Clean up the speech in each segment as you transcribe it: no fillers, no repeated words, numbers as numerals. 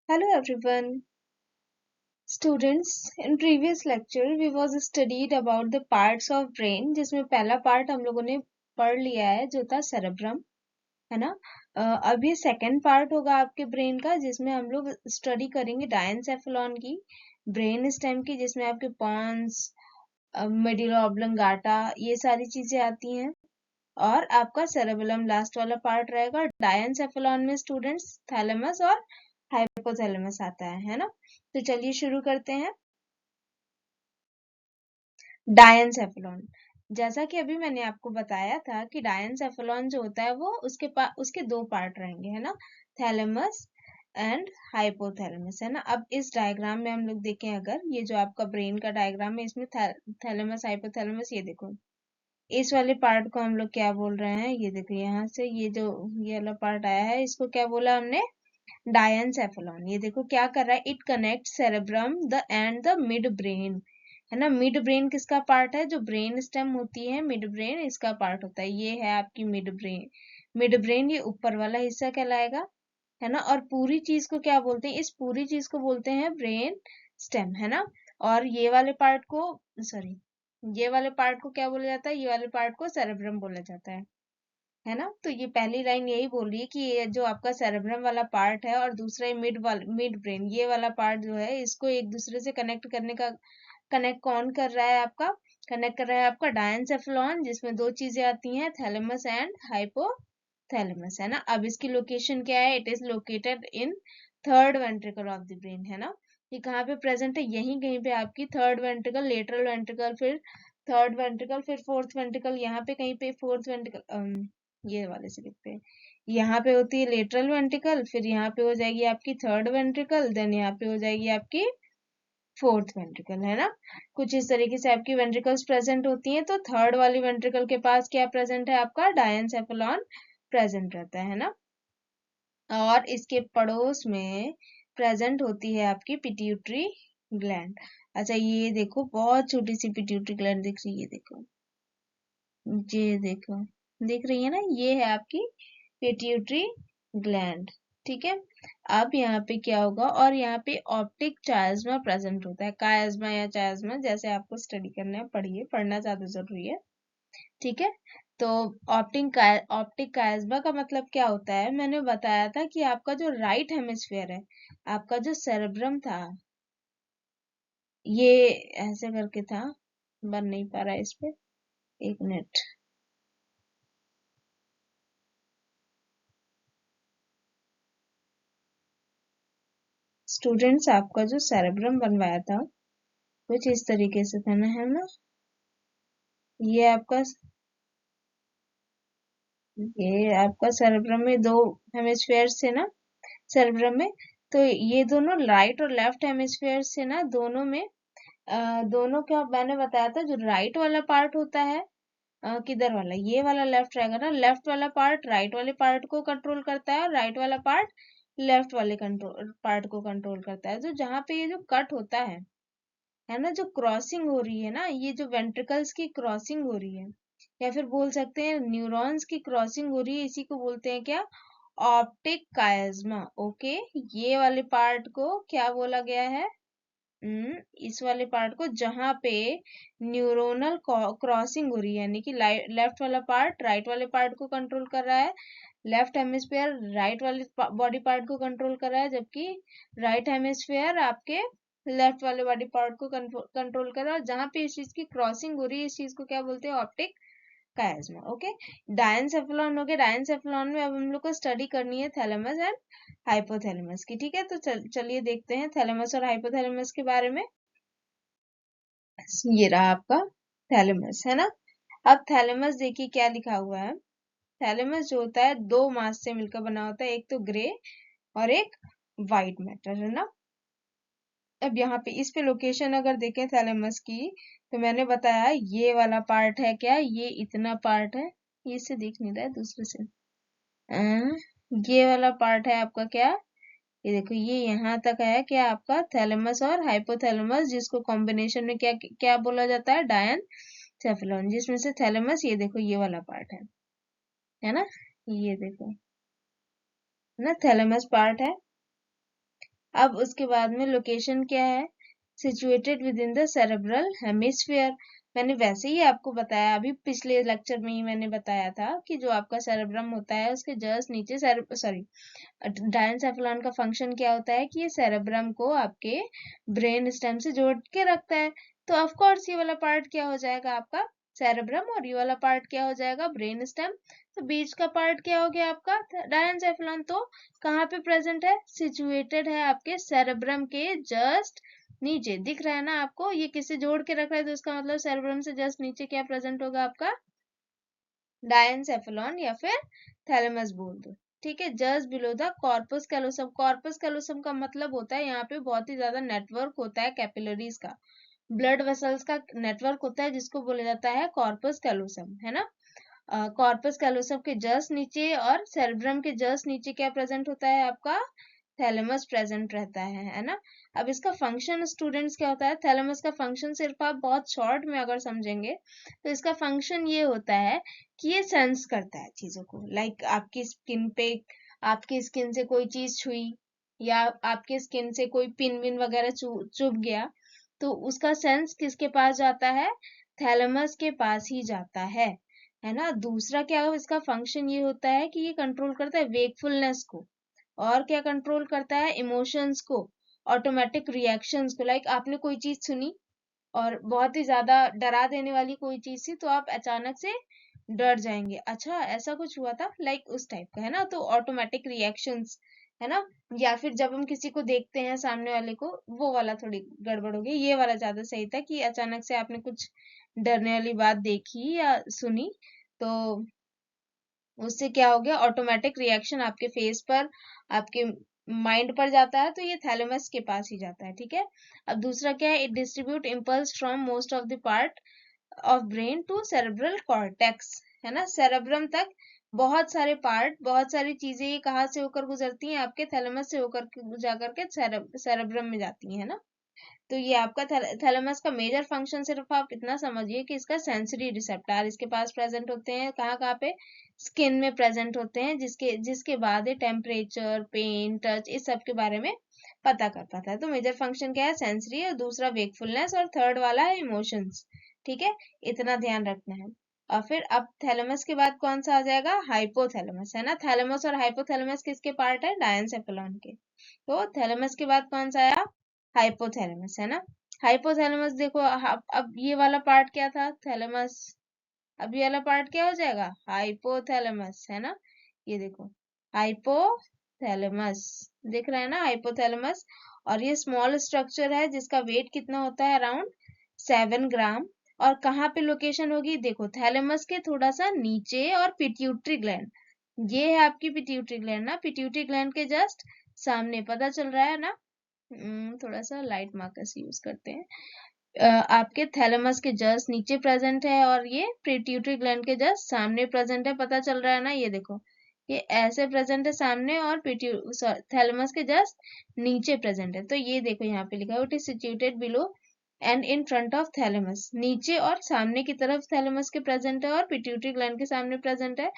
Hello everyone. Students, in previous lecture we was studied about the parts of brain जिसमें पहला part हम लोगों ने पढ़ लिया है जो था सेरेब्रम, है ना। अब ये सेकंड पार्ट होगा आपके ब्रेन का जिसमें हम लोग स्टडी करेंगे डायनसेफेलॉन की, ब्रेन स्टेम की, जिसमें आपके पॉन्स, मेडुला ऑब्लोंगाटा ये सारी चीजें आती हैं। और आपका सेरेबेलम लास्ट वाला पार्ट रहेगा। डायनसेफेलॉन में स्टूडेंट्स थैलेमस और हाइपोथैलेमस आता है ना। तो चलिए शुरू करते हैं। डायनसेफेलॉन, जैसा कि अभी मैंने आपको बताया था कि डायनसेफेलॉन जो होता है वो उसके दो पार्ट रहेंगे, है ना, थैलेमस एंड हाइपोथैलेमस, है ना। अब इस डायग्राम में हम लोग देखें, अगर ये जो आपका ब्रेन का डायग्राम है इसमें थैलेमस हाइपोथैलेमस, ये देखो इस वाले पार्ट को हम लोग क्या बोल रहे हैं, ये देखो यहाँ से ये जो ये वाला पार्ट आया है इसको क्या बोला हमने, डायनसेफेलॉन। ये देखो क्या कर रहा है, it connect cerebrum the end the mid brain, है ना। मिड ब्रेन किसका पार्ट है, जो ब्रेन स्टेम होती है मिड ब्रेन इसका पार्ट होता है, ये है आपकी मिड ब्रेन। मिड ब्रेन ये ऊपर वाला हिस्सा कहलाएगा, है ना। और पूरी चीज को क्या बोलते हैं, इस पूरी चीज को बोलते हैं ब्रेन स्टेम, है ना। और ये वाले पार्ट को, सॉरी, ये वाले पार्ट को क्या बोला जाता है, ये वाले पार्ट को सेरेब्रम बोला जाता है ना। तो ये पहली लाइन यही बोल रही है कि ये जो आपका सेरेब्रम वाला पार्ट है और दूसरा मिड ब्रेन ये वाला पार्ट जो है इसको एक दूसरे से कनेक्ट करने का, कनेक्ट कौन कर रहा है आपका, कनेक्ट कर रहा है आपका डायनसेफेलॉन, जिसमें दो चीजें आती हैं, थैलेमस एंड हाइपोथैलेमस, है ना। अब इसकी लोकेशन क्या है, it is located in third ventricle of the brain, है ना। ये कहाँ पे प्रेजेंट है, यहीं कहीं पे आपकी थर्ड वेंट्रिकल, लेटरल वेंट्रिकल, फिर थर्ड वेंट्रिकल, फिर फोर्थ वेंट्रिकल, यहाँ पे कहीं पे फोर्थ वेंट्रिकल, ये वाले से लिखते हैं, यहाँ पे होती है लेटरल वेंट्रिकल, फिर यहाँ पे हो जाएगी आपकी थर्ड वेंट्रिकल, देन यहाँ पे हो जाएगी आपकी फोर्थ वेंट्रिकल, है ना। कुछ इस तरीके से आपकी वेंट्रिकल्स प्रेजेंट होती हैं। तो थर्ड वाली वेंट्रिकल के पास क्या प्रेजेंट है, आपका डायनसेफेलॉन प्रेजेंट रहता है ना। और इसके पड़ोस में प्रेजेंट होती है आपकी पिट्यूटरी ग्लैंड। अच्छा ये देखो बहुत छोटी सी पिट्यूटरी ग्लैंड दिख रही है, देखो ये देखो, दिख रही है ना, ये है आपकी पिट्यूटरी ग्लैंड, ठीक है। अब यहाँ पे क्या होगा, और यहाँ पे ऑप्टिक चायज्मा प्रेजेंट होता है, कायज्मा या चायज्मा जैसे आपको स्टडी करना है, पढ़िए, पढ़ना ज्यादा जरूरी है, ठीक है। तो ऑप्टिक कायज्मा का मतलब क्या होता है, मैंने बताया था कि आपका जो राइट हेमिस्फेयर है, आपका जो सेरेब्रम था, ये ऐसे करके था, बन नहीं पा रहा है इस पे, एक मिनट। स्टूडेंट्स, आपका जो सेरेब्रम बनवाया था कुछ इस तरीके से था ना, है ना। ये आपका ये आपका सेरेब्रम में दो हेमिस्फेयर्स थे ना, सेरेब्रम में। तो ये दोनों राइट और लेफ्ट हेमिस्फेयर्स से ना, दोनों में दोनों क्या मैंने बताया था, जो राइट वाला पार्ट होता है, किधर वाला, ये वाला लेफ्ट रहेगा ना, लेफ्ट वाला पार्ट राइट वाले पार्ट को कंट्रोल करता है और राइट वाला पार्ट लेफ्ट वाले कंट्रोल पार्ट को कंट्रोल करता है। तो जहाँ पे ये जो कट होता है ना, जो क्रॉसिंग हो रही है ना, ये जो वेंट्रिकल्स की क्रॉसिंग हो रही है, या फिर बोल सकते हैं न्यूरॉन्स की क्रॉसिंग हो रही है, इसी को बोलते हैं क्या, ऑप्टिक कायज्मा। ओके, ये वाले पार्ट को क्या बोला गया है, इस वाले पार्ट को जहां पे न्यूरोनल क्रॉसिंग हो रही है, यानी कि लेफ्ट वाला पार्ट राइट वाले पार्ट को कंट्रोल कर रहा है, लेफ्ट हेमिस्फेयर राइट वाले बॉडी पार्ट को कंट्रोल कर रहा है, जबकि राइट हेमिस्फेयर आपके लेफ्ट वाले बॉडी पार्ट को कंट्रोल कर रहा है। जहां पे इस चीज की क्रॉसिंग हो रही है, इस चीज को क्या बोलते हैं, ऑप्टिक कायज्मा। ओके, डायनसेफेलॉन हो गया। डायनसेफेलॉन में अब हम लोग को स्टडी करनी है थैलेमस एंड हाइपोथैलेमस की, ठीक है। तो चलिए देखते हैं थैलेमस और हाइपोथैलेमस के बारे में। ये रहा आपका थैलेमस, है ना। अब थैलेमस देखिए क्या लिखा हुआ है, थैलेमस जो होता है दो मास से मिलकर बना होता है, एक तो ग्रे और एक व्हाइट मैटर, है ना। अब यहाँ पे इस पे लोकेशन अगर देखें थैलेमस की, तो मैंने बताया ये वाला पार्ट है क्या, ये इतना पार्ट है, ये इससे दिख नहीं रहा है दूसरे से, ये वाला पार्ट है आपका क्या, ये देखो ये यहाँ तक है क्या आपका थैलेमस और हाइपोथैलेमस, जिसको कॉम्बिनेशन में क्या क्या बोला जाता है, डायनसेफेलॉन, जिसमें से थैलेमस ये देखो ये वाला पार्ट है ना, ये देखो, है ना, थैलेमस पार्ट है। अब उसके बाद में लोकेशन क्या है, situated with in the cerebral hemisphere. मैंने वैसे ही आपको बताया, अभी पिछले लेक्चर में ही मैंने बताया था कि जो आपका सेरेब्रम होता है उसके जस्ट नीचे सॉरी, डायनसेफेलॉन का फंक्शन क्या होता है कि ये सेरेब्रम को आपके ब्रेन स्टेम से जोड़ के रखता है। तो ऑफ कोर्स ये वाला पार्ट क्या हो जाएगा आपका सेरेब्रम, और ये वाला पार्ट क्या हो जाएगा ब्रेन स्टेम। तो बीच का पार्ट क्या हो गया आपका डायनसेफेलॉन। तो कहाँ पे प्रेजेंट है, सिचुएटेड है आपके सेरेब्रम के जस्ट नीचे। दिख रहा है ना आपको, ये किससे जोड़ के रख रहा है, तो इसका मतलब सेरेब्रम से जस्ट नीचे क्या प्रेजेंट होगा आपका डायनसेफेलॉन या फिर थैलेमस बोल दो। ठीक है, just below the corpus callosum. Corpus callosum का मतलब होता है यहाँ पे बहुत ही ज्यादा नेटवर्क होता है कैपिलरीज का, ब्लड वेसल्स का नेटवर्क होता है जिसको बोला जाता है कॉर्पस कैलोसम, है ना। कॉर्पस कैलोसम के जस्ट नीचे और सेरेब्रम के जस्ट नीचे क्या प्रेजेंट होता है आपका थैलेमस प्रेजेंट रहता है ना। अब इसका फंक्शन स्टूडेंट्स क्या होता है, थैलेमस का फंक्शन सिर्फ आप बहुत शॉर्ट में अगर समझेंगे तो इसका फंक्शन ये होता है कि ये सेंस करता है चीजों को। लाइक आपकी स्किन पे, आपकी स्किन से कोई चीज छुई या आपके स्किन से कोई पिन विन वगैरह चुभ गया, तो उसका सेंस किसके पास जाता है, थैलेमस के पास ही जाता है ना। दूसरा क्या हो, इसका फंक्शन ये होता है कि ये कंट्रोल करता है वेकफुलनेस को, और क्या कंट्रोल करता है इमोशंस को, ऑटोमेटिक रिएक्शंस को। लाइक आपने कोई चीज सुनी और बहुत ही ज्यादा डरा देने वाली कोई चीज थी, तो आप अचानक से डर जाएंगे, अच्छा ऐसा कुछ हुआ था, लाइक उस टाइप का, है ना। तो ऑटोमेटिक रिएक्शंस, है ना। या फिर जब हम किसी को देखते हैं सामने वाले को, वो वाला थोड़ी गड़बड़ हो गई, ये वाला ज्यादा सही था कि अचानक से आपने कुछ डरने वाली बात देखी या सुनी, तो उससे क्या हो गया ऑटोमेटिक रिएक्शन आपके फेस पर, आपके माइंड पर जाता है, तो ये थैलेमस के पास ही जाता है। ठीक है, अब दूसरा क्या है, it distribute impulse from most of the part of brain to cerebral cortex, है ना। सेरेब्रम तक बहुत सारे पार्ट, बहुत सारी चीजें ये कहाँ से होकर गुजरती हैं, आपके थैलेमस से होकर जाकर के सेरेब्रम में जाती हैं, है ना। तो ये आपका थैलेमस का मेजर फंक्शन सिर्फ आप इतना समझिए कि इसका सेंसरी रिसेप्टर इसके पास प्रेजेंट होते हैं, कहाँ कहाँ पे, स्किन में प्रेजेंट होते हैं, जिसके जिसके बाद ये टेम्परेचर, पेन, टच, इस सब के बारे में पता कर पाता है। तो मेजर फंक्शन क्या है, सेंसरी, और दूसरा वेकफुलनेस, और थर्ड वाला है इमोशंस। ठीक है, इतना ध्यान रखना है। और फिर अब थैलेमस के बाद कौन सा आ जाएगा, हाइपोथैलेमस, है ना। थैलेमस और हाइपोथैलेमस किसके पार्ट है, डायनसेफेलॉन के। तो थैलेमस के बाद कौन सा आया, हाइपोथैलेमस, है ना। हाइपोथैलेमस देखो, अब ये वाला पार्ट क्या था, थैलेमस, अब ये वाला पार्ट क्या हो जाएगा, हाइपोथैलेमस, है ना। ये देखो हाइपोथैलेमस, दिख रहा है ना हाइपोथैलेमस। और ये स्मॉल स्ट्रक्चर है जिसका वेट कितना होता है, अराउंड 7 ग्राम। और कहाँ पे लोकेशन होगी, देखो थैलेमस के थोड़ा सा नीचे, और पिट्यूटरी ग्लैंड, ये है आपकी पिट्यूटरी ग्लैंड ना, पिट्यूटरी ग्लैंड के जस्ट सामने, पता चल रहा है ना। थोड़ा सा लाइट मार्कर्स यूज करते हैं। आपके थैलेमस के जस्ट नीचे प्रेजेंट है, और ये पिट्यूटरी ग्लैंड के जस्ट सामने प्रेजेंट है, पता चल रहा है ना। ये देखो, ये ऐसे प्रेजेंट है सामने, और थैलेमस के जस्ट नीचे प्रेजेंट है। तो ये देखो यहाँ पे लिखा है, it is situated below and in front of thalamus, नीचे और सामने की तरफ थैलेमस के प्रेजेंट है, और पिट्यूटरी ग्लैंड के सामने प्रेजेंट है।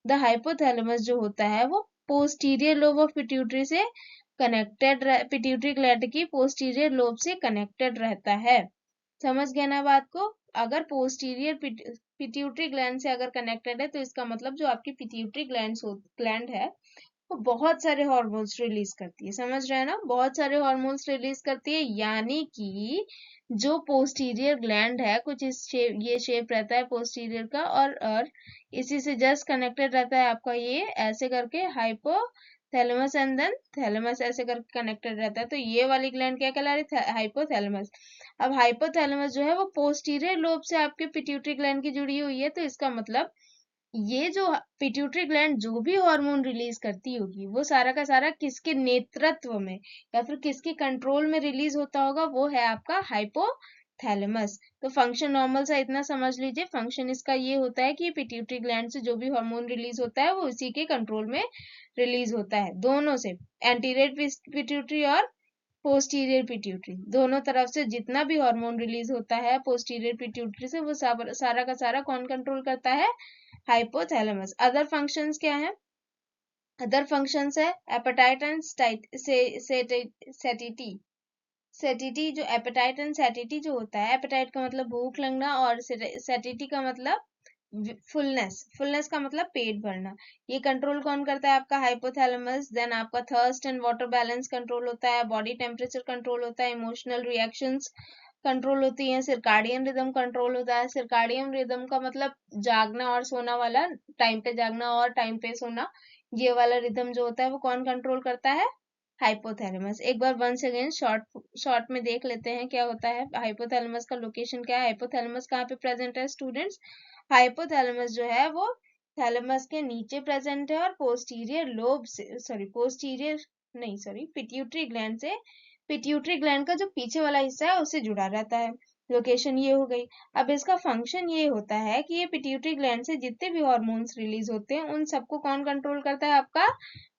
द हाइपोथैलेमस जो होता है वो पोस्टीरियर लोब ऑफ पिट्यूटरी से कनेक्टेड, पिट्यूटरी ग्लैंड की पोस्टीरियर लोब से कनेक्टेड रहता है। समझ गया ना बात को। अगर पोस्टीरियर पिट्यूटरी ग्लैंड से अगर कनेक्टेड है, तो इसका मतलब जो आपकी पिट्यूटरी ग्लैंड है वो बहुत सारे हार्मोन्स रिलीज करती है, समझ रहे हैं ना, बहुत सारे हार्मोन्स रिलीज करती है। यानी कि जो पोस्टीरियर ग्लैंड है, कुछ इस शेप, ये शेप रहता है पोस्टीरियर का, और इसी से जस्ट कनेक्टेड रहता है आपका ये ऐसे करके हाइपोथैलेमस, एंड देन थैलेमस, ऐसे करके कनेक्टेड रहता है। तो ये वाली ग्लैंड क्या कहला रही है, हाइपोथैलेमस। अब हाइपोथैलेमस जो है वो पोस्टीरियर लोब से आपके पिट्यूटरी ग्लैंड की जुड़ी हुई है, तो इसका मतलब ये जो पिट्यूटरी ग्लैंड जो भी हार्मोन रिलीज करती होगी, वो सारा का सारा किसके नेतृत्व में या फिर किसके कंट्रोल में रिलीज होता होगा, वो है आपका हाइपोथैलेमस। तो फंक्शन नॉर्मल सा इतना समझ लीजिए, फंक्शन इसका ये होता है कि पिट्यूटरी ग्लैंड से जो भी हार्मोन रिलीज होता है वो उसी के कंट्रोल में रिलीज होता है, दोनों से, एंटीरियर पिट्यूटरी और पोस्टीरियर पिट्यूटरी, दोनों तरफ से जितना भी हार्मोन रिलीज होता है पोस्टीरियर पिट्यूटरी से, वो सारा का सारा कौन कंट्रोल करता है, हाइपोथैलेमस। अदर फंक्शंस क्या है, अदर फंक्शंस है एपेटाइट एंड सेटिटी। सेटिटी जो एपेटाइट एंड सेटिटी जो होता है, एपेटाइट का मतलब भूख लगना और सेटिटी का मतलब फुलनेस। फुलनेस का मतलब पेट भरना। ये कंट्रोल कौन करता है? आपका हाइपोथैलेमस। देन आपका thirst and water balance control होता है, बॉडी टेम्परेचर कंट्रोल होता है, इमोशनल रिएक्शंस कंट्रोल होती है, सिरकाडियन रिदम कंट्रोल होता है। सिरकाडियन रिदम का मतलब जागना और सोना वाला, टाइम पे जागना और टाइम पे सोना, ये वाला रिदम जो होता है वो कौन कंट्रोल करता है? हाइपोथैलेमस। एक बार वंस अगेन शॉर्ट में देख लेते हैं क्या होता है। हाइपोथैलेमस का लोकेशन क्या है? हाइपोथैलेमस कहाँ पे प्रेजेंट है स्टूडेंट्स? हाइपोथैलेमस जो है वो थैलेमस के नीचे प्रेजेंट है और पोस्टीरियर लोब से, पिट्यूटरी ग्लैंड से, पिट्यूटरी ग्लैंड का जो पीछे वाला हिस्सा है उससे जुड़ा रहता है। लोकेशन ये हो गई। अब इसका फंक्शन ये होता है कि ये पिट्यूटरी ग्लैंड से जितने भी हार्मोन्स रिलीज होते हैं उन सबको कौन कंट्रोल करता है? आपका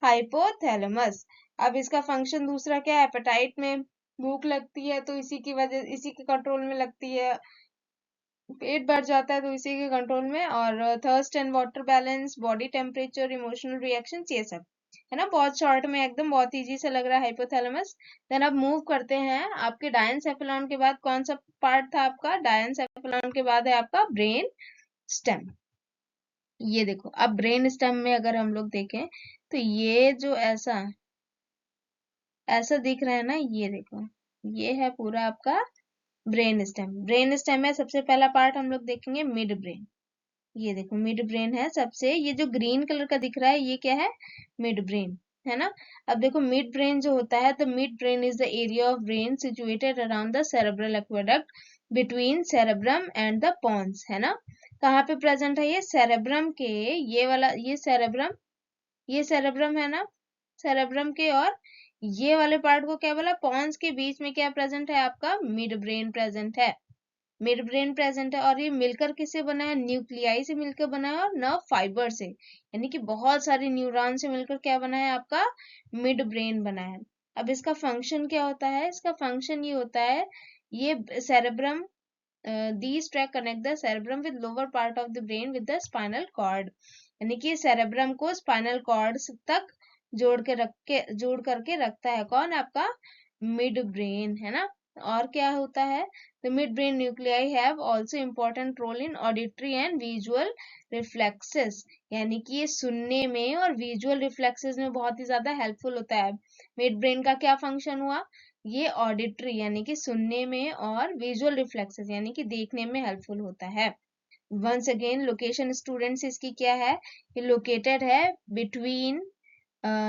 हाइपोथैलेमस। अब इसका फंक्शन दूसरा क्या है? एपेटाइट में भूख लगती है तो इसी के कंट्रोल में लगती है। पेट भर जाता है तो इसी के कंट्रोल में। और thirst and water balance, body temperature, emotional reactions, ये सब है ना। बहुत शॉर्ट में एकदम, बहुत इजी से लग रहा है हाइपोथैलेमस। देन अब मूव करते हैं आपके डायनसेफेलॉन के बाद कौन सा पार्ट था आपका? डायनसेफेलॉन के बाद है आपका ब्रेन स्टेम। ये देखो, अब ब्रेन स्टेम में अगर हम लोग देखें तो ये जो ऐसा ऐसा दिख रहा है ना, ये देखो, ये है पूरा आपका ब्रेन स्टेम। ब्रेन स्टेम में सबसे पहला पार्ट हम लोग देखेंगे मिड ब्रेन। ये देखो मिड ब्रेन है सबसे, ये जो ग्रीन कलर का दिख रहा है ये क्या है? मिड ब्रेन है ना। अब देखो मिड ब्रेन जो होता है, तो mid brain is the area of brain situated around the cerebral aqueduct between cerebrum and the pons, है ना। कहाँ पे प्रेजेंट है ये? सेरेब्रम के, ये वाला, ये सेरेब्रम है ना। सेरेब्रम के और ये वाले पार्ट को क्या बोला? पॉन्स के बीच में क्या प्रेजेंट है? आपका मिड ब्रेन प्रेजेंट है। मिड ब्रेन प्रेजेंट है और ये मिलकर किससे बना है? न्यूक्लियाई से मिलकर बना है और नर्व फाइबर से, यानी कि बहुत सारे न्यूरॉन से मिलकर क्या बना है? आपका मिड ब्रेन बना है। अब इसका फंक्शन क्या होता है? इसका फंक्शन ये होता है, ये cerebrum, these track connect the cerebrum with lower part of the brain with the spinal cord, यानी कि सेरेब्रम को स्पाइनल कॉर्ड तक जोड़ करके रखता है कौन? आपका मिड ब्रेन, है ना। और क्या होता है? the midbrain nuclei have also important role in auditory and visual reflexes, यानी कि ये सुनने में और विजुअल रिफ्लेक्सेस में बहुत ही ज्यादा हेल्पफुल होता है। मिड ब्रेन का क्या फंक्शन हुआ? ये ऑडिटरी यानी कि सुनने में और विजुअल रिफ्लेक्सेस यानी कि देखने में हेल्पफुल होता है। वंस अगेन लोकेशन स्टूडेंट्स इसकी क्या है? ये लोकेटेड है बिटवीन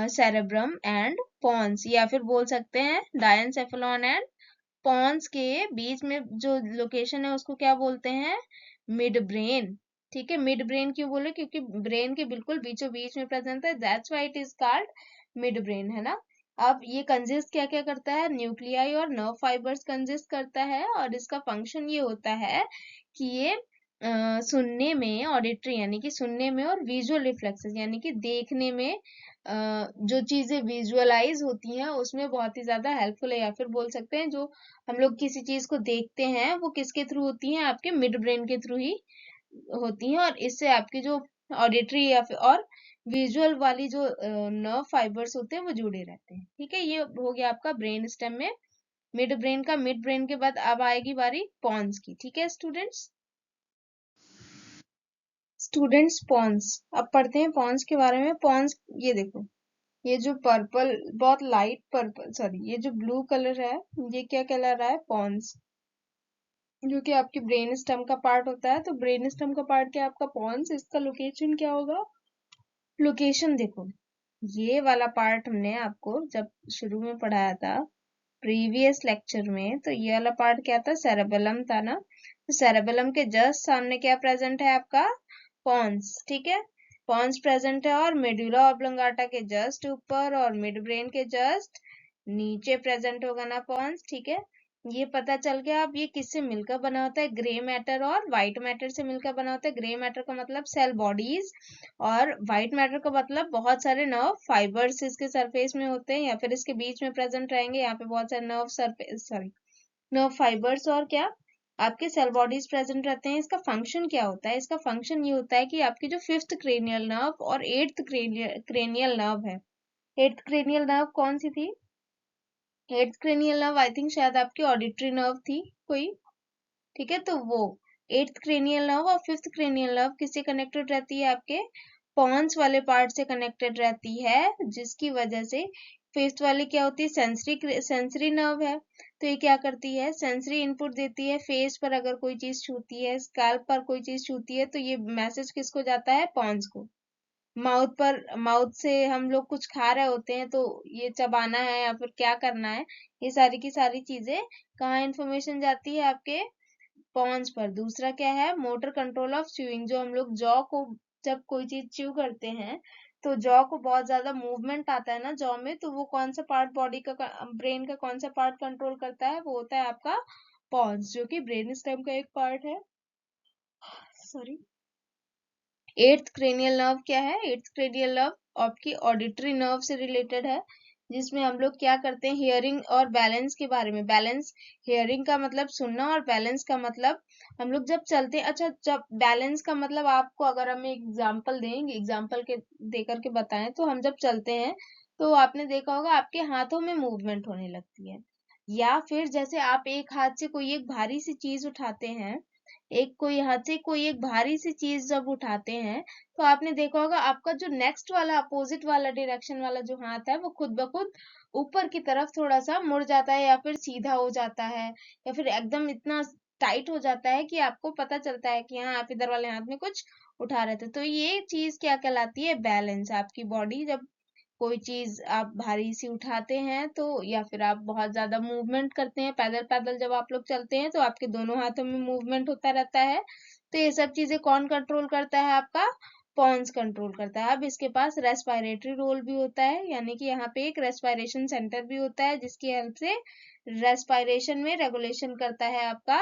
सेरेब्रम एंड पॉन्स, या फिर बोल सकते हैं डायनसेफेलॉन एंड पॉन्स के बीच में जो लोकेशन है उसको क्या बोलते हैं? Mid brain. ठीक है, मिड ब्रेन क्यों बोले? क्योंकि ब्रेन के बिल्कुल बीचों बीच में प्रेजेंट है, that's why it is called mid brain, है ना। अब ये कंसिस्ट क्या क्या करता है? न्यूक्लियाई और नर्व फाइबर्स कंसिस्ट करता है और इसका फंक्शन ये होता है कि ये सुनने में, ऑडिटरी यानी कि सुनने में, और विजुअल रिफ्लेक्सेस यानी कि देखने में, जो चीजें विजुअलाइज होती हैं उसमें बहुत ही ज्यादा हेल्पफुल है। या फिर बोल सकते हैं जो हम लोग किसी चीज को देखते हैं वो किसके थ्रू होती है? आपके मिड ब्रेन के थ्रू ही होती हैं, और इससे आपकी जो ऑडिटरी या फिर और विजुअल वाली जो नर्व फाइबर्स होते हैं वो जुड़े रहते हैं। ठीक है, ये हो गया आपका ब्रेन स्टेम में मिड ब्रेन का। मिड ब्रेन के बाद अब आएगी बारी पॉन्स की। ठीक है स्टूडेंट्स, पॉन्स अब पढ़ते हैं पॉन्स के बारे में। पॉन्स, ये देखो, ये जो पर्पल, बहुत लाइट पर्पल, सॉरी, ये जो ब्लू कलर है ये क्या कहला रहा है? पॉन्स, जो कि आपके ब्रेन स्टेम का पार्ट होता है। तो ब्रेन स्टेम का पार्ट क्या है? आपका पॉन्स। इसका लोकेशन क्या होगा? लोकेशन देखो, ये वाला पार्ट हमने आपको जब शुरू में पढ़ाया था प्रीवियस लेक्चर में, तो ये वाला पार्ट क्या था? सेरेबेलम था ना। तो सेरेबेलम के जस्ट सामने क्या प्रेजेंट है? आपका पॉन्स। ठीक है, पॉन्स प्रेजेंट है और मेडुला ऑब्लोंगाटा के जस्ट ऊपर और मिड ब्रेन के जस्ट नीचे प्रेजेंट होगा ना पॉन्स। ठीक है, ये पता चल गया। अब ये किससे मिलकर बना होता है? ग्रे मैटर और व्हाइट मैटर से मिलकर बना होता है। ग्रे मैटर का मतलब सेल बॉडीज, और व्हाइट मैटर का मतलब बहुत सारे नर्व फाइबर्स इसके सरफेस में होते हैं या फिर इसके बीच में प्रेजेंट रहेंगे। यहाँ पे बहुत सारे nerve surface, sorry, nerve fibres और क्या, आपके सेल बॉडीज प्रेजेंट रहते हैं। इसका फंक्शन क्या होता है? इसका फंक्शन ये होता है कि आपकी जो 5th क्रेनियल नर्व और 8th क्रेनियल नर्व है, 8th क्रेनियल नर्व कौन सी थी? 8th cranial nerve I think शायद आपकी ऑडिटरी नर्व थी कोई, ठीक है। तो वो 8th क्रेनियल नर्व और 5th क्रेनियल नर्व किससे कनेक्टेड रहती है? आपके पॉन्स वाले पार्ट से कनेक्टेड रहती है, जिसकी वजह से 5th वाली क्या होती है? सेंसरी नर्व है। तो ये क्या करती है? सेंसरी इनपुट देती है। फेस पर अगर कोई चीज छूती है, स्कैल्प पर कोई चीज छूती है, तो ये मैसेज किसको जाता है? पॉन्स को। माउथ से हम लोग कुछ खा रहे होते हैं, तो ये चबाना है या फिर क्या करना है, ये सारी की सारी चीजें कहाँ इन्फॉर्मेशन जाती है? आपके पॉन्स पर। दूसरा क्या है? Motor control of chewing. जो हम लोग जॉ को जब कोई चीज च्यू करते हैं, तो जॉ को बहुत ज्यादा मूवमेंट आता है ना जॉ में, तो वो कौन सा पार्ट बॉडी का, ब्रेन का कौन सा पार्ट कंट्रोल करता है? वो होता है आपका पॉन्स, जो कि ब्रेन स्टेम का एक पार्ट है। सॉरी। 8th क्रेनियल नर्व क्या है? 8th क्रेनियल नर्व आपकी ऑडिटरी नर्व से रिलेटेड है, जिसमें हम लोग क्या करते हैं? हियरिंग और बैलेंस के बारे में। बैलेंस, हियरिंग का मतलब सुनना, और बैलेंस का मतलब हम लोग जब चलते हैं। अच्छा, जब बैलेंस का मतलब आपको अगर हम एग्जांपल देंगे, एग्जांपल के दे करके बताएं, तो हम जब चलते हैं तो आपने देखा होगा आपके हाथों में मूवमेंट होने लगती है, या फिर जैसे आप एक हाथ से कोई एक भारी सी चीज उठाते हैं, एक कोई हाथ से कोई एक भारी सी चीज जब उठाते हैं, तो आपने देखा होगा आपका जो नेक्स्ट वाला अपोजिट वाला डायरेक्शन वाला जो हाथ है, वो खुद ब खुद ऊपर की तरफ थोड़ा सा मुड़ जाता है, या फिर सीधा हो जाता है, या फिर एकदम इतना टाइट हो जाता है कि आपको पता चलता है कि हाँ, आप इधर वाले हाथ में कुछ उठा रहे थे। तो ये चीज क्या कहलाती है? बैलेंस। आपकी बॉडी जब कोई चीज आप भारी सी उठाते हैं, तो या फिर आप बहुत ज्यादा मूवमेंट करते हैं, पैदल पैदल जब आप लोग चलते हैं, तो आपके दोनों हाथों में मूवमेंट होता रहता है। तो ये सब चीजें कौन कंट्रोल करता है? आपका पॉन्स कंट्रोल करता है। अब इसके पास रेस्पिरेटरी रोल भी होता है, यानी कि यहाँ पे एक रेस्पिरेशन सेंटर भी होता है, जिसकी हेल्प से रेस्पिरेशन में रेगुलेशन करता है आपका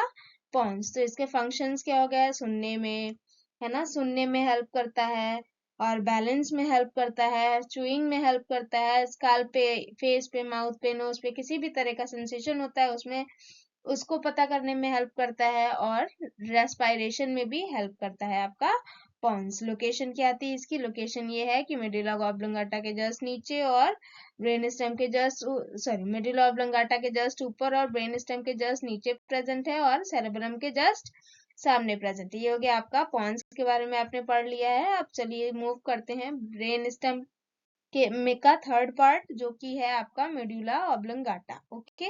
पॉन्स। तो इसके फंक्शंस क्या हो गया? सुनने में, है ना, सुनने में हेल्प करता है, और बैलेंस में हेल्प करता है, चूइंग में हेल्प करता है, स्काल्प पे, फेस पे, माउथ पे, नोज पे किसी भी तरह का सेंसेशन होता है उसमें, उसको पता करने में हेल्प करता है, और रेस्पिरेशन में भी हेल्प करता है आपका पॉन्स। लोकेशन क्या आती है इसकी? लोकेशन ये है कि मेडुला ऑब्लोंगाटा के जस्ट नीचे और ब्रेन स्टेम के जस्ट, सॉरी, मेडुला ऑब्लोंगाटा के जस्ट ऊपर और ब्रेन स्टेम के जस्ट नीचे प्रेजेंट है, और सेरेब्रम के जस्ट सामने प्रेजेंट है। ये हो गया आपका पॉन्स के बारे में आपने पढ़ लिया है। अब चलिए मूव करते हैं ब्रेन स्टेम के में का थर्ड पार्ट, जो कि है आपका मेडुला ऑब्लोंगाटा। ओके,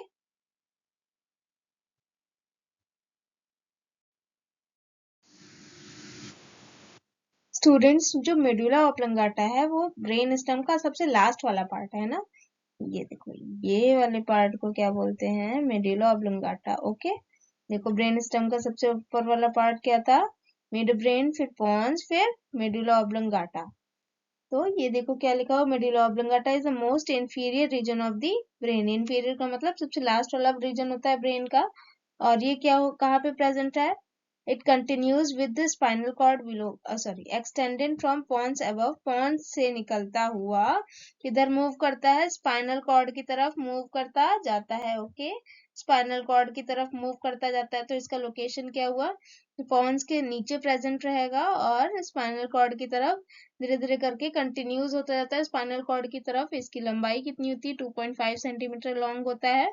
स्टूडेंट्स, जो मेडुला ऑब्लोंगाटा है वो ब्रेन स्टेम का सबसे लास्ट वाला पार्ट है ना। ये देखो, ये वाले पार्ट को क्या बोलते हैं? Medulla oblongata. ओके, देखो ब्रेन स्टेम का सबसे ऊपर वाला पार्ट क्या था? मिड ब्रेन, फिर पॉन्स, फिर मेडुला ऑब्लोंगाटा। तो ये देखो क्या लिखा हो? Medulla oblongata is the most inferior region of the brain. Inferior का मतलब सबसे लास्ट वाला रीजन होता है ब्रेन का। और ये क्या हो, कहाँ पे प्रेजेंट है? It continues with the spinal cord below, sorry, extended from pons above. Pons से निकलता हुआ किधर मूव करता है? स्पाइनल कॉर्ड की तरफ मूव करता जाता है। ओके, स्पाइनल कॉर्ड की तरफ मूव करता जाता है। तो इसका लोकेशन क्या हुआ? पॉन्स के नीचे प्रेजेंट रहेगा, और स्पाइनल कॉर्ड की तरफ धीरे धीरे करके कंटिन्यूज होता जाता है स्पाइनल कॉर्ड की तरफ। इसकी लंबाई कितनी होती है? 2.5 सेंटीमीटर लॉन्ग होता है।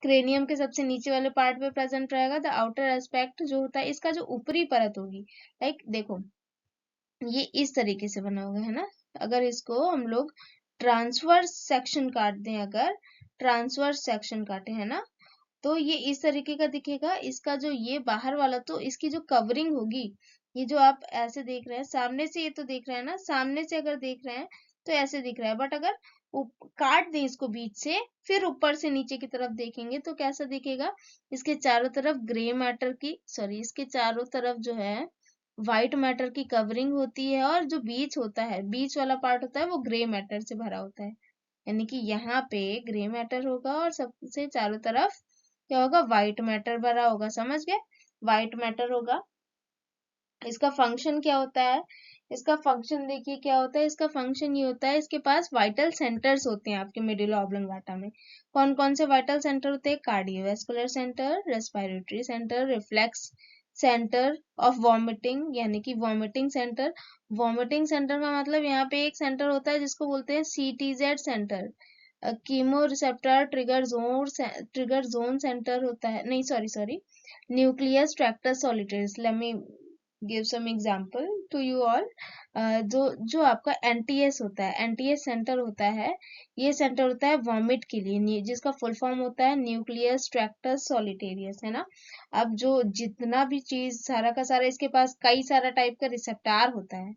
क्रेनियम के सबसे नीचे वाले पार्ट पे प्रेजेंट रहेगा। द आउटर एस्पेक्ट जो होता है, इसका जो ऊपरी परत होगी, लाइक देखो ये इस तरीके से बना होगा, है ना। अगर इसको हम लोग ट्रांसवर्स सेक्शन काट दें, अगर ट्रांसवर्स सेक्शन काटे, है ना, तो ये इस तरीके का दिखेगा। इसका जो ये बाहर वाला, तो इसकी जो कवरिंग होगी, ये जो आप ऐसे देख रहे हैं सामने से, ये तो देख रहे हैं ना, सामने से अगर देख रहे हैं तो ऐसे दिख रहा है, बट अगर काट दें इसको बीच से, फिर ऊपर से नीचे की तरफ देखेंगे तो कैसा दिखेगा? इसके चारों तरफ ग्रे मैटर की, सॉरी, इसके चारों तरफ जो है व्हाइट मैटर की कवरिंग होती है, और जो बीच होता है, बीच वाला पार्ट होता है, वो ग्रे मैटर से भरा होता है। यानी कि यहाँ पे ग्रे मैटर होगा, और सबसे चारों तरफ क्या होगा? व्हाइट मैटर भरा होगा। समझ गए? व्हाइट मैटर होगा। इसका फंक्शन क्या होता है? इसका फंक्शन देखिए क्या होता है। इसका फंक्शन ये होता है, इसके पास वाइटल सेंटर्स होते हैं आपके मेडुला ऑब्लोंगाटा में। कौन कौन से वाइटल सेंटर होते हैं? Cardiovascular centre, respiratory centre, reflex centre of vomiting यानी कि वॉमिटिंग सेंटर। वॉमिटिंग सेंटर का मतलब यहाँ पे एक सेंटर होता है जिसको बोलते हैं CTZ centre. Chemo receptor trigger zone centre होता है, नहीं sorry nucleus tractus solitarius. Let me give some example to you all. जो जो आपका NTS होता है, NTS सेंटर होता है, ये सेंटर होता है वॉमिट के लिए, जिसका फुल फॉर्म होता है न्यूक्लियस ट्रैक्टर सॉलिटेरियस, है ना। अब जो जितना भी चीज सारा का सारा, इसके पास कई सारा टाइप का रिसेप्टार होता है।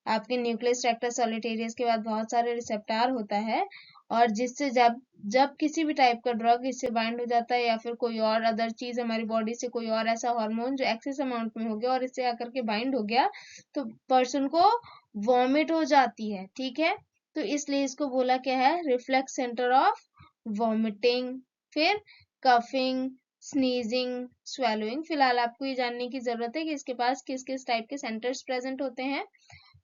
आपके न्यूक्लियस ट्रैक्टर सॉलिटेरियस के बाद बहुत सारे रिसेप्टार होता है, और जिससे जब जब किसी भी टाइप का ड्रग इससे बाइंड हो जाता है, या फिर कोई और अदर चीज हमारी बॉडी से, कोई और ऐसा हार्मोन जो एक्सेस अमाउंट में हो गया और इससे आकर के बाइंड हो गया, तो पर्सन को वॉमिट हो जाती है, ठीक है। तो इसलिए इसको बोला क्या है? Reflex centre of vomiting. फिर कफिंग, स्नीजिंग, स्वेलोइंग। फिलहाल आपको ये जानने की जरूरत है कि इसके पास किस किस टाइप के सेंटर्स प्रेजेंट होते हैं।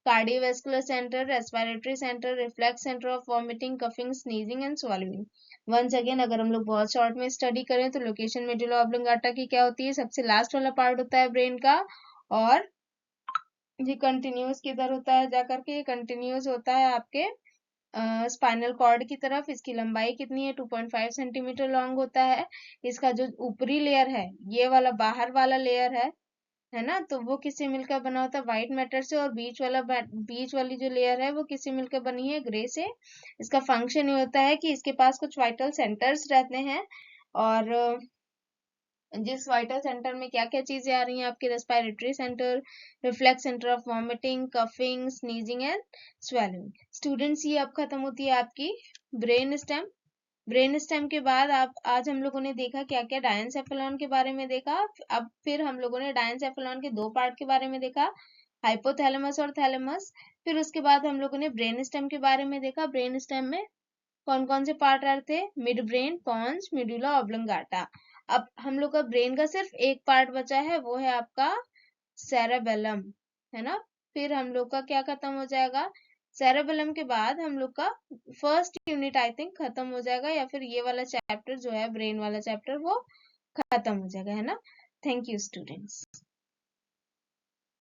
Cardiovascular centre, respiratory centre, reflex centre of vomiting, coughing, sneezing and swallowing। Once again अगर हम लोग बहुत शॉर्ट में स्टडी करें तो लोकेशन मेडुला ऑब्लोंगाटा की क्या होती है? सबसे लास्ट वाला पार्ट होता है ब्रेन का, और ये कंटिन्यूस किधर होता है जाकर के? ये कंटिन्यूस होता है आपके स्पाइनल कॉर्ड की तरफ। इसकी लंबाई कितनी है? 2.5 सेंटीमीटर लॉन्ग होता है। इसका जो ऊपरी लेयर है, ये वाला बाहर वाला लेयर है ना, तो वो किससे मिलकर बना होता है? व्हाइट मैटर से। और बीच वाली जो लेयर है वो किससे मिलकर बनी है? ग्रे से। इसका फंक्शन ये होता है कि इसके पास कुछ वाइटल सेंटर्स रहते हैं, और जिस वाइटल सेंटर में क्या क्या चीजें आ रही हैं आपके? Respiratory centre, reflex centre of vomiting, coughing, sneezing and swelling. Students, ये अब खत्म होती है आपकी ब्रेन स्टेम। ब्रेन स्टेम के बाद आप आज हम लोगों ने देखा क्या क्या? डायनसेफेलॉन के बारे में देखा। अब फिर हम लोगों ने डायनसेफेलॉन के दो पार्ट के बारे में देखा, हाइपोथैलेमस और थैलेमस। फिर उसके बाद हम लोगों ने ब्रेन स्टेम के बारे में देखा। ब्रेन स्टेम में कौन कौन से पार्ट रहते हैं? Mid brain, pons, medulla oblongata. अब हम लोग का ब्रेन का सिर्फ एक पार्ट बचा है, वो है आपका सेरेबेलम, है ना। फिर हम लोग का क्या खत्म हो जाएगा? सेरेबेलम के बाद हम लोग का फर्स्ट यूनिट आई थिंक खत्म हो जाएगा, या फिर ये वाला चैप्टर जो है ब्रेन वाला चैप्टर वो खत्म हो जाएगा, है ना। Thank you students.